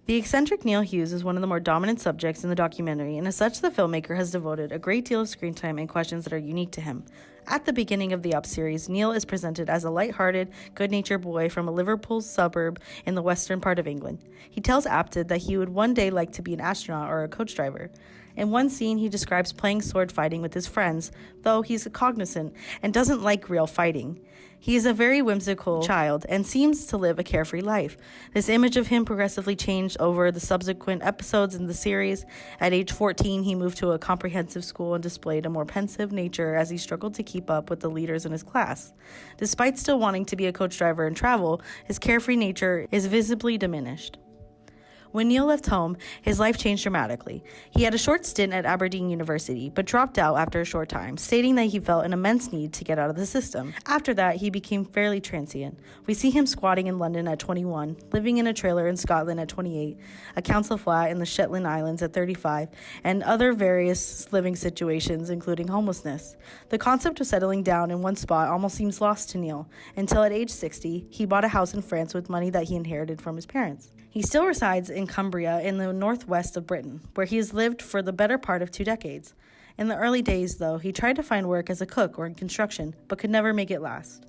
The eccentric Neil Hughes is one of the more dominant subjects in the documentary, and as such, the filmmaker has devoted a great deal of screen time and questions that are unique to him. At the beginning of the Up series, Neil is presented as a light-hearted, good-natured boy from a Liverpool suburb in the western part of England. He tells Apted that he would one day like to be an astronaut or a coach driver. In one scene, he describes playing sword fighting with his friends, though he's cognizant and doesn't like real fighting. He is a very whimsical child and seems to live a carefree life. This image of him progressively changed over the subsequent episodes in the series. At age 14, he moved to a comprehensive school and displayed a more pensive nature as he struggled to keep up with the leaders in his class. Despite still wanting to be a coach driver and travel, his carefree nature is visibly diminished. When Neil left home, his life changed dramatically. He had a short stint at Aberdeen University, but dropped out after a short time, stating that he felt an immense need to get out of the system. After that, he became fairly transient. We see him squatting in London at 21, living in a trailer in Scotland at 28, a council flat in the Shetland Islands at 35, and other various living situations, including homelessness. The concept of settling down in one spot almost seems lost to Neil, until at age 60, he bought a house in France with money that he inherited from his parents. He still resides in Cumbria in the northwest of Britain, where he has lived for the better part of 2 decades. In the early days, though, he tried to find work as a cook or in construction, but could never make it last.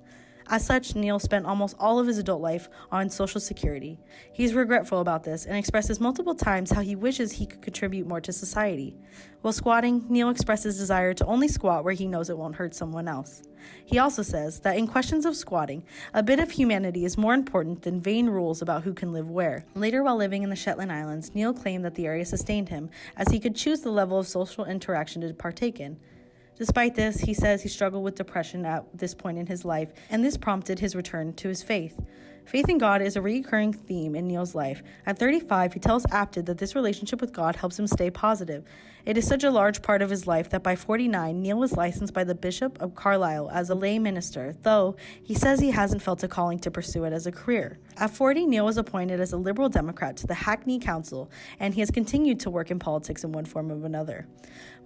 As such, Neil spent almost all of his adult life on Social Security. He is regretful about this and expresses multiple times how he wishes he could contribute more to society. While squatting, Neil expresses desire to only squat where he knows it won't hurt someone else. He also says that in questions of squatting, a bit of humanity is more important than vain rules about who can live where. Later, while living in the Shetland Islands, Neil claimed that the area sustained him, as he could choose the level of social interaction to partake in. Despite this, he says he struggled with depression at this point in his life, and this prompted his return to his faith. Faith in God is a recurring theme in Neil's life. At 35, he tells Apted that this relationship with God helps him stay positive. It is such a large part of his life that by 49, Neil was licensed by the Bishop of Carlisle as a lay minister, though he says he hasn't felt a calling to pursue it as a career. At 40, Neil was appointed as a Liberal Democrat to the Hackney Council, and he has continued to work in politics in one form or another.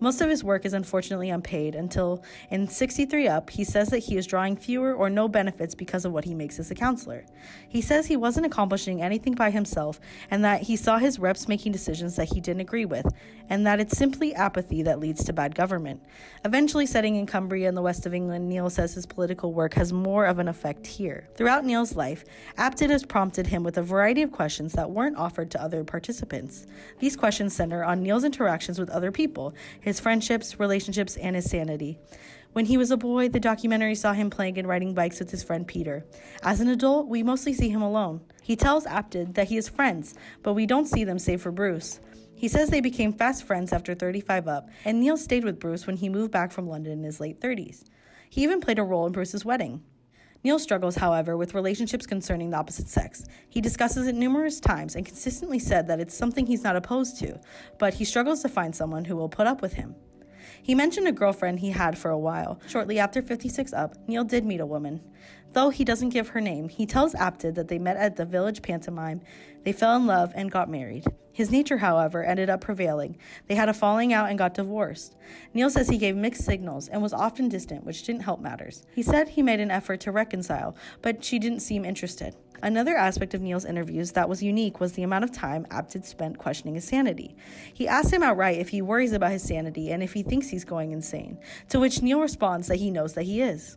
Most of his work is unfortunately unpaid until, in 63 Up, he says that he is drawing fewer or no benefits because of what he makes as a counselor. He says he wasn't accomplishing anything by himself and that he saw his reps making decisions that he didn't agree with, and that it's simply apathy that leads to bad government. Eventually settling in Cumbria in the west of England, Neil says his political work has more of an effect here. Throughout Neil's life, Apted has prompted him with a variety of questions that weren't offered to other participants. These questions center on Neil's interactions with other people, his friendships, relationships, and his sanity. When he was a boy, the documentary saw him playing and riding bikes with his friend Peter. As an adult, we mostly see him alone. He tells Apted that he has friends, but we don't see them save for Bruce. He says they became fast friends after 35 Up, and Neil stayed with Bruce when he moved back from London in his late 30s. He even played a role in Bruce's wedding. Neil struggles, however, with relationships concerning the opposite sex. He discusses it numerous times and consistently said that it's something he's not opposed to, but he struggles to find someone who will put up with him. He mentioned a girlfriend he had for a while. Shortly after 56 Up, Neil did meet a woman. Though he doesn't give her name, he tells Apted that they met at the village pantomime, they fell in love and got married. His nature, however, ended up prevailing. They had a falling out and got divorced. Neil says he gave mixed signals and was often distant, which didn't help matters. He said he made an effort to reconcile, but she didn't seem interested. Another aspect of Neil's interviews that was unique was the amount of time Apted spent questioning his sanity. He asked him outright if he worries about his sanity and if he thinks he's going insane, to which Neil responds that he knows that he is.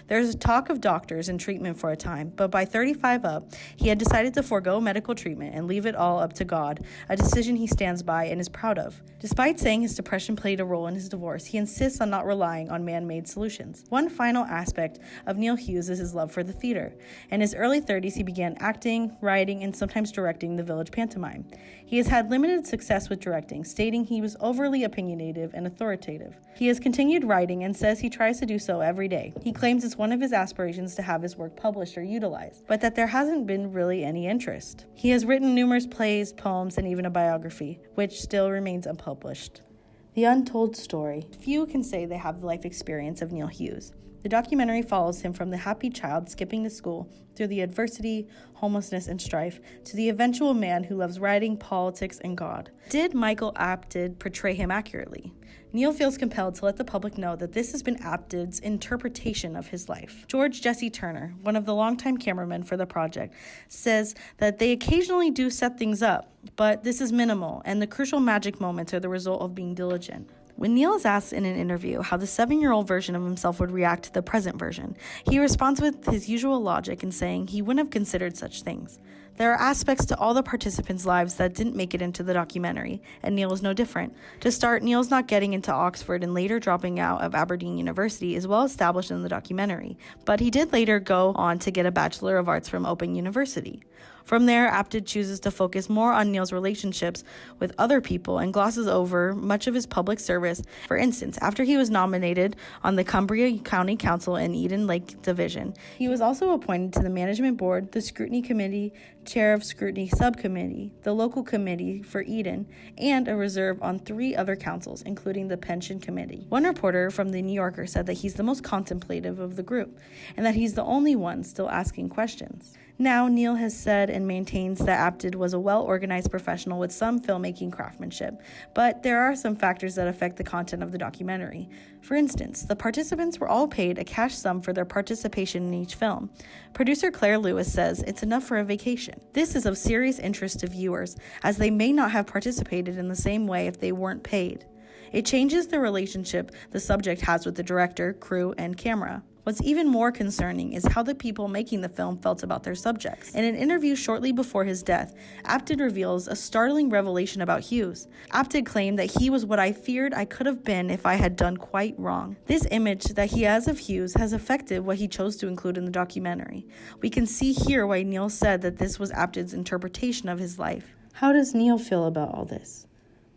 There's talk of doctors and treatment for a time, but by 35 Up, he had decided to forego medical treatment and leave it all up to God, a decision he stands by and is proud of. Despite saying his depression played a role in his divorce, he insists on not relying on man-made solutions. One final aspect of Neil Hughes is his love for the theater. In his early 30s, he began acting, writing, and sometimes directing the village pantomime. He has had limited success with directing, stating he was overly opinionative and authoritative. He has continued writing and says he tries to do so every day. He claims it's one of his aspirations to have his work published or utilized, but that there hasn't been really any interest. He has written numerous plays, poems, and even a biography, which still remains unpublished. The Untold Story. Few can say they have the life experience of Neil Hughes. The documentary follows him from the happy child skipping to school, through the adversity, homelessness, and strife, to the eventual man who loves writing, politics, and God. Did Michael Apted portray him accurately? Neil feels compelled to let the public know that this has been Apted's interpretation of his life. George Jesse Turner, one of the longtime cameramen for the project, says that they occasionally do set things up, but this is minimal, and the crucial magic moments are the result of being diligent. When Neil is asked in an interview how the 7-year-old version of himself would react to the present version, he responds with his usual logic in saying he wouldn't have considered such things. There are aspects to all the participants' lives that didn't make it into the documentary, and Neil is no different. To start, Neil's not getting into Oxford and later dropping out of Aberdeen University is well established in the documentary, but he did later go on to get a Bachelor of Arts from Open University. From there, Apted chooses to focus more on Neil's relationships with other people and glosses over much of his public service. For instance, after he was nominated on the Cumbria County Council in Eden Lake Division, he was also appointed to the Management Board, the Scrutiny Committee, Chair of Scrutiny Subcommittee, the Local Committee for Eden, and a reserve on 3 other councils, including the Pension Committee. One reporter from the New Yorker said that he's the most contemplative of the group, and that he's the only one still asking questions. Now, Neil has said and maintains that Apted was a well-organized professional with some filmmaking craftsmanship, but there are some factors that affect the content of the documentary. For instance, the participants were all paid a cash sum for their participation in each film. Producer Claire Lewis says it's enough for a vacation. This is of serious interest to viewers, as they may not have participated in the same way if they weren't paid. It changes the relationship the subject has with the director, crew, and camera. What's even more concerning is how the people making the film felt about their subjects. In an interview shortly before his death, Apted reveals a startling revelation about Hughes. Apted claimed that he was what I feared I could have been if I had done quite wrong. This image that he has of Hughes has affected what he chose to include in the documentary. We can see here why Neil said that this was Apted's interpretation of his life. How does Neil feel about all this?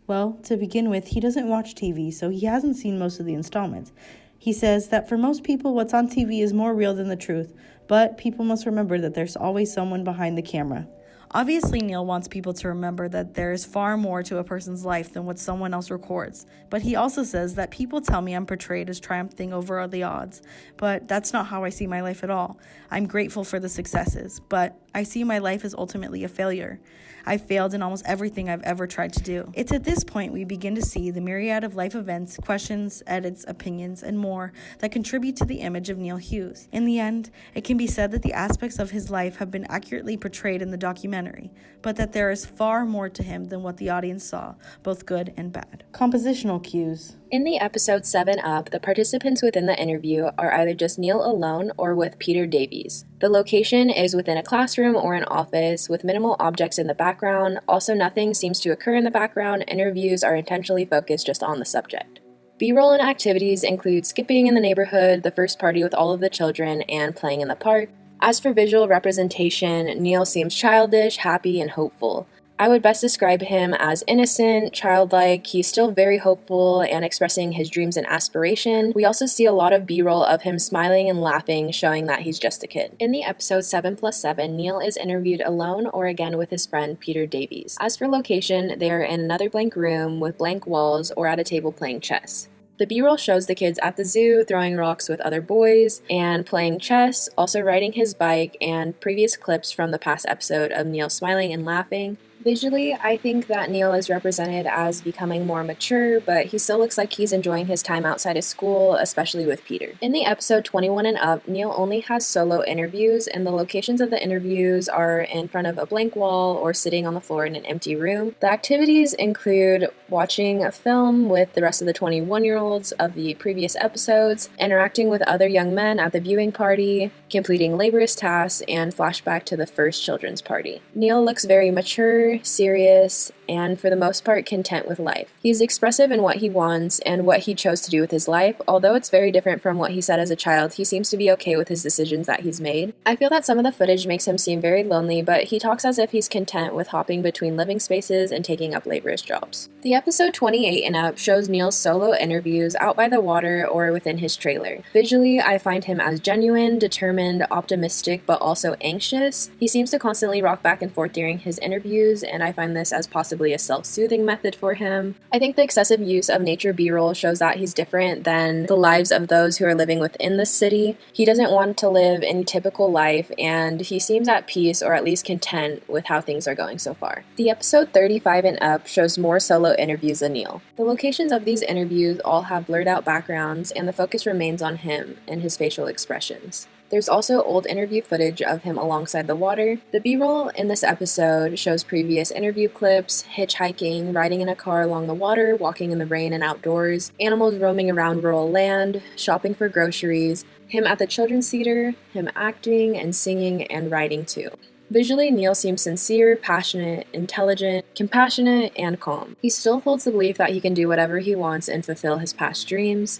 Well, to begin with, he doesn't watch TV, so he hasn't seen most of the installments. He says that for most people, what's on TV is more real than the truth, but people must remember that there's always someone behind the camera. Obviously, Neil wants people to remember that there is far more to a person's life than what someone else records, but he also says that people tell me I'm portrayed as triumphing over the odds, but that's not how I see my life at all. I'm grateful for the successes, but I see my life as ultimately a failure. I failed in almost everything I've ever tried to do. It's at this point we begin to see the myriad of life events, questions, edits, opinions, and more that contribute to the image of Neil Hughes. In the end, it can be said that the aspects of his life have been accurately portrayed in the documentary, but that there is far more to him than what the audience saw, both good and bad. Compositional cues. In the episode 7 Up, the participants within the interview are either just Neil alone or with Peter Davies. The location is within a classroom or an office with minimal objects in the background. Also, nothing seems to occur in the background. Interviews are intentionally focused just on the subject. B-roll and activities include skipping in the neighborhood, the first party with all of the children, and playing in the park. As for visual representation, Neil seems childish, happy, and hopeful. I would best describe him as innocent, childlike. He's still very hopeful and expressing his dreams and aspiration. We also see a lot of B-roll of him smiling and laughing, showing that he's just a kid. In the episode 7+7, Neil is interviewed alone or again with his friend Peter Davies. As for location, they are in another blank room with blank walls or at a table playing chess. The B-roll shows the kids at the zoo throwing rocks with other boys and playing chess, also riding his bike, and previous clips from the past episode of Neil smiling and laughing. Visually, I think that Neil is represented as becoming more mature, but he still looks like he's enjoying his time outside of school, especially with Peter. In the episode 21 and up, Neil only has solo interviews, and the locations of the interviews are in front of a blank wall or sitting on the floor in an empty room. The activities include watching a film with the rest of the 21-year-olds of the previous episodes, interacting with other young men at the viewing party, completing laborious tasks, and flashback to the first children's party. Neil looks very mature, serious, and for the most part content with life. He's expressive in what he wants and what he chose to do with his life. Although it's very different from what he said as a child, he seems to be okay with his decisions that he's made. I feel that some of the footage makes him seem very lonely, but he talks as if he's content with hopping between living spaces and taking up laborious jobs. The episode 28 and up shows Neil's solo interviews out by the water or within his trailer. Visually, I find him as genuine, determined, determined, optimistic, but also anxious. He seems to constantly rock back and forth during his interviews, and I find this as possibly a self-soothing method for him. I think the excessive use of nature B-roll shows that he's different than the lives of those who are living within the city. He doesn't want to live any typical life, and he seems at peace or at least content with how things are going so far. The episode 35 and up shows more solo interviews than Neil. The locations of these interviews all have blurred out backgrounds, and the focus remains on him and his facial expressions. There's also old interview footage of him alongside the water. The B-roll in this episode shows previous interview clips, hitchhiking, riding in a car along the water, walking in the rain and outdoors, animals roaming around rural land, shopping for groceries, him at the children's theater, him acting and singing and writing too. Visually, Neil seems sincere, passionate, intelligent, compassionate, and calm. He still holds the belief that he can do whatever he wants and fulfill his past dreams.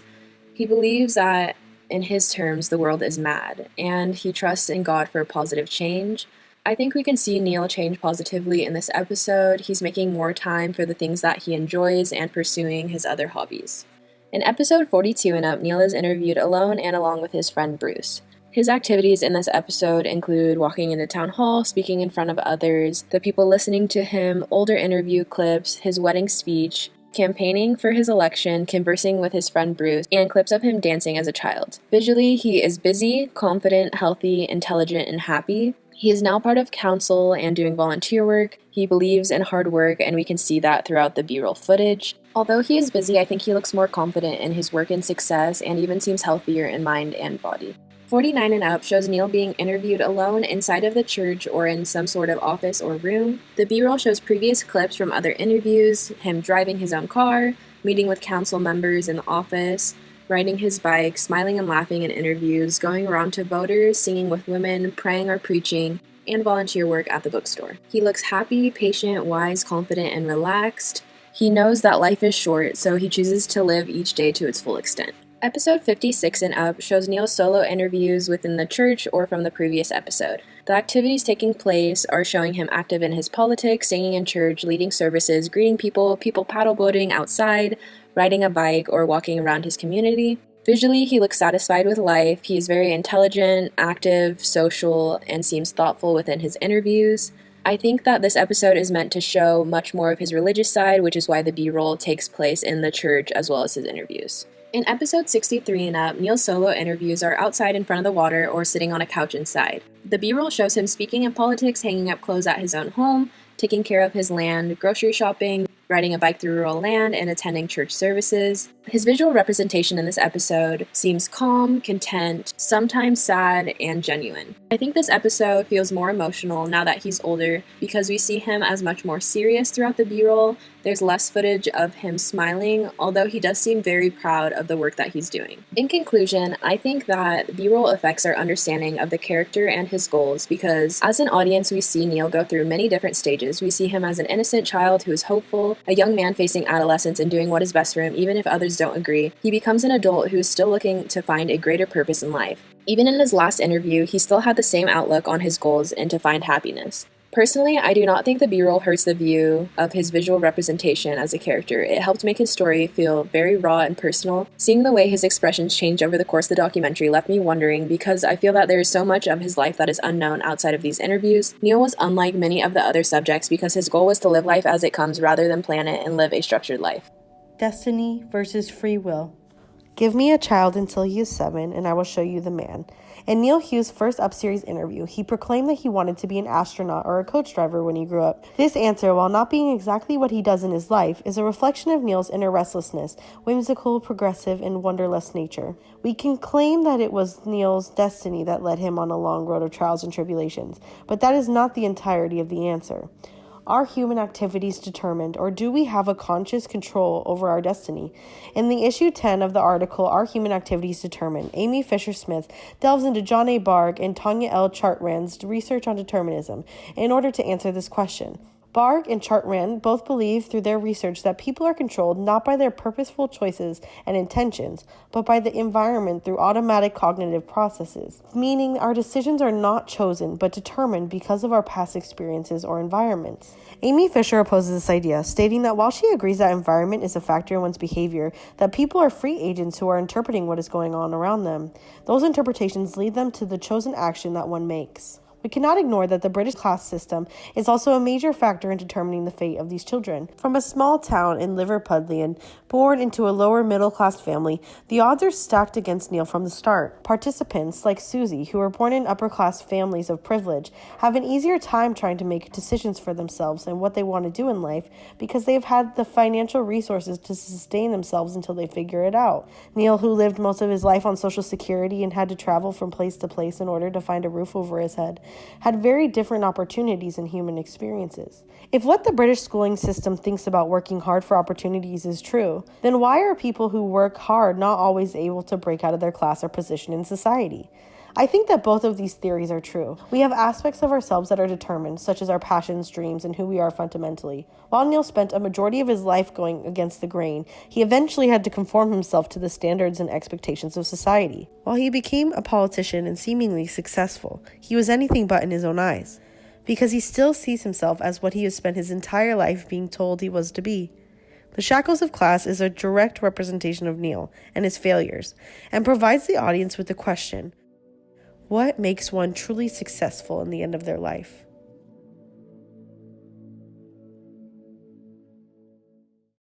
He believes that, in his terms, the world is mad, and he trusts in God for a positive change. I think we can see Neil change positively in this episode. He's making more time for the things that he enjoys and pursuing his other hobbies. In episode 42 and up, Neil is interviewed alone and along with his friend Bruce. His activities in this episode include walking into town hall, speaking in front of others, the people listening to him, older interview clips, his wedding speech, campaigning for his election, conversing with his friend Bruce, and clips of him dancing as a child. Visually, he is busy, confident, healthy, intelligent, and happy. He is now part of council and doing volunteer work. He believes in hard work, and we can see that throughout the B-roll footage. Although he is busy, I think he looks more confident in his work and success, and even seems healthier in mind and body. 49 and up shows Neil being interviewed alone inside of the church or in some sort of office or room. The B-roll shows previous clips from other interviews, him driving his own car, meeting with council members in the office, riding his bike, smiling and laughing in interviews, going around to voters, singing with women, praying or preaching, and volunteer work at the bookstore. He looks happy, patient, wise, confident, and relaxed. He knows that life is short, so he chooses to live each day to its full extent. Episode 56 and up shows Neil's solo interviews within the church or from the previous episode. The activities taking place are showing him active in his politics, singing in church, leading services, greeting people paddle boating outside, riding a bike, or walking around his community. Visually, he looks satisfied with life. He is very intelligent, active, social, and seems thoughtful within his interviews. I think that this episode is meant to show much more of his religious side, which is why the B-roll takes place in the church as well as his interviews. In episode 63 and up, Neil's solo interviews are outside in front of the water or sitting on a couch inside. The B-roll shows him speaking in politics, hanging up clothes at his own home, taking care of his land, grocery shopping, riding a bike through rural land, and attending church services. His visual representation in this episode seems calm, content, sometimes sad, and genuine. I think this episode feels more emotional now that he's older because we see him as much more serious throughout the B-roll. There's less footage of him smiling, although he does seem very proud of the work that he's doing. In conclusion, I think that B-roll affects our understanding of the character and his goals because as an audience we see Neil go through many different stages. We see him as an innocent child who is hopeful, a young man facing adolescence and doing what is best for him even if others don't agree. He becomes an adult who is still looking to find a greater purpose in life. Even in his last interview, he still had the same outlook on his goals and to find happiness. Personally, I do not think the B-roll hurts the view of his visual representation as a character. It helped make his story feel very raw and personal. Seeing the way his expressions changed over the course of the documentary left me wondering because I feel that there is so much of his life that is unknown outside of these interviews. Neil was unlike many of the other subjects because his goal was to live life as it comes rather than plan it and live a structured life. Destiny versus free will. Give me a child until he is 7, and I will show you the man. In Neil Hughes' first Up-Series interview, he proclaimed that he wanted to be an astronaut or a coach driver when he grew up. This answer, while not being exactly what he does in his life, is a reflection of Neil's inner restlessness, whimsical, progressive, and wonderlust nature. We can claim that it was Neil's destiny that led him on a long road of trials and tribulations, but that is not the entirety of the answer. Are human activities determined, or do we have a conscious control over our destiny? In the issue 10 of the article, Are Human Activities Determined?, Amy Fisher-Smith delves into John A. Barg and Tanya L. Chartrand's research on determinism in order to answer this question. Barg and Chartrand both believe through their research that people are controlled not by their purposeful choices and intentions, but by the environment through automatic cognitive processes, meaning our decisions are not chosen but determined because of our past experiences or environments. Amy Fisher opposes this idea, stating that while she agrees that environment is a factor in one's behavior, that people are free agents who are interpreting what is going on around them. Those interpretations lead them to the chosen action that one makes. We cannot ignore that the British class system is also a major factor in determining the fate of these children. From a small town in Liverpudlian, born into a lower middle class family, the odds are stacked against Neil from the start. Participants like Susie, who were born in upper class families of privilege, have an easier time trying to make decisions for themselves and what they want to do in life because they've had the financial resources to sustain themselves until they figure it out. Neil, who lived most of his life on Social Security and had to travel from place to place in order to find a roof over his head, had very different opportunities and human experiences. If what the British schooling system thinks about working hard for opportunities is true, then why are people who work hard not always able to break out of their class or position in society? I think that both of these theories are true. We have aspects of ourselves that are determined, such as our passions, dreams, and who we are fundamentally. While Neil spent a majority of his life going against the grain, he eventually had to conform himself to the standards and expectations of society. While he became a politician and seemingly successful, he was anything but in his own eyes, because he still sees himself as what he has spent his entire life being told he was to be. The Shackles of Class is a direct representation of Neil and his failures, and provides the audience with the question, what makes one truly successful in the end of their life?